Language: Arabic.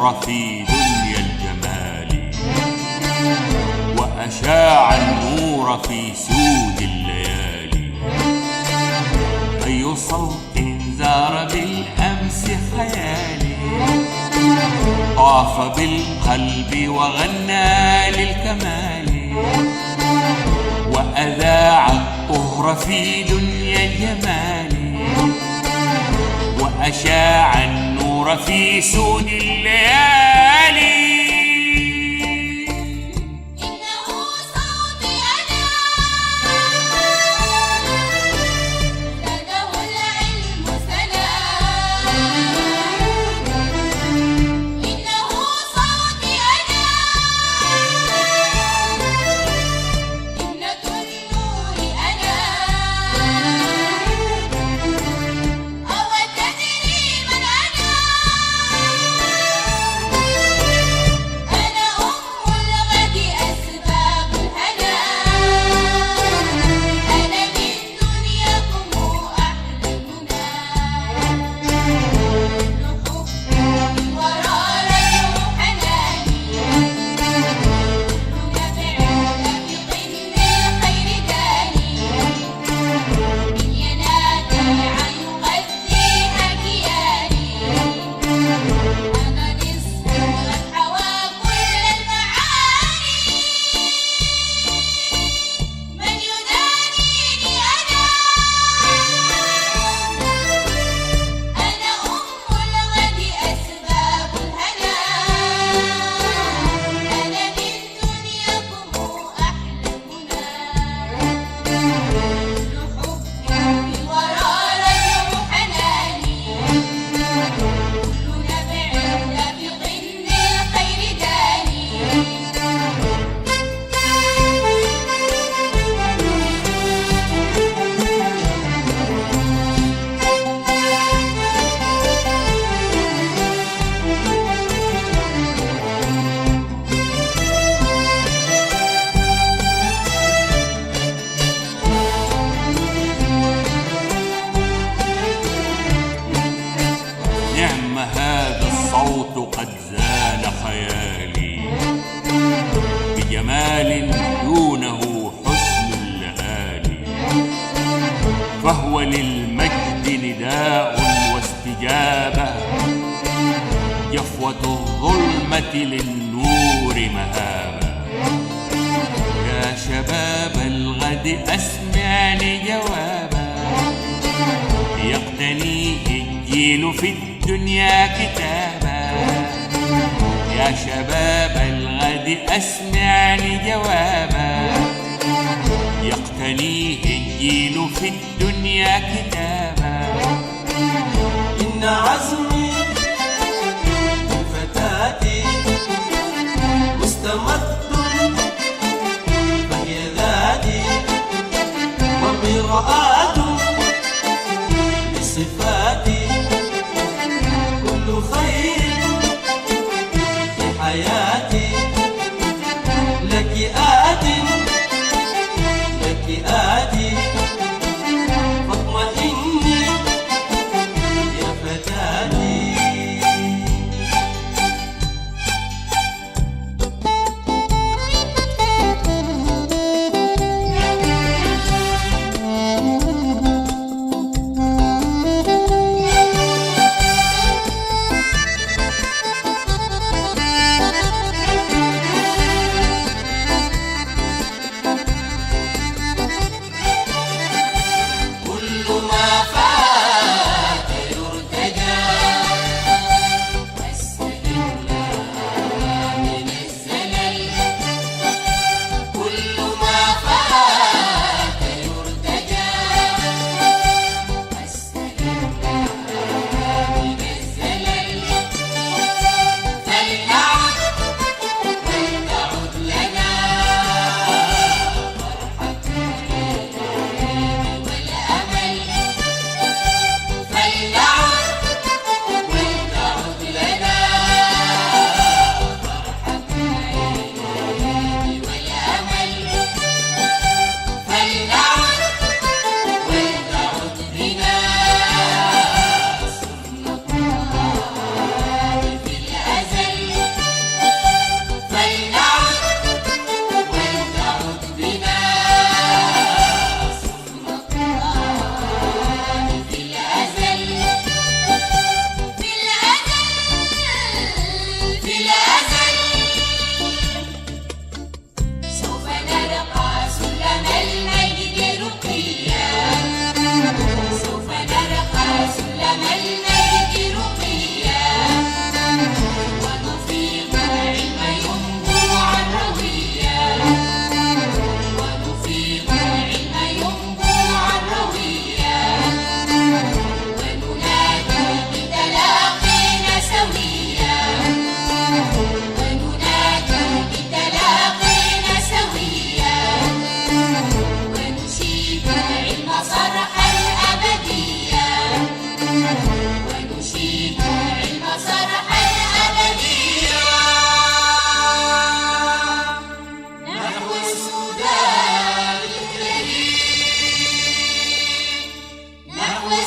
الدهر في دنيا الجمال، وأشاع النور في سود الليالي. أي صوت زار بالأمس خيالي، طاف بالقلب وغنى للكمال، وأذاع الطهر في دنيا الجمال، وأشاع النور في سود الليالي. هذا الصوت قد زال خيالي بجمال دونه حسن الليالي، فهو للمجد نداء واستجابة، جفوة الظلمة للنور مهابة. يا شباب الغد أسمعني جوابا، يقتنيه الجيل في الدنيا كتابا. يا شباب الغد أسمعني جوابا، يقتنيه الجيل في الدنيا كتابا. إن عزمي فتاتي مستمد فهي ذاتي، وامرأة بصفاتي، كل خير في حياتي لك آتٍ لك آتي، فاطمئني يا فتاتي. نحو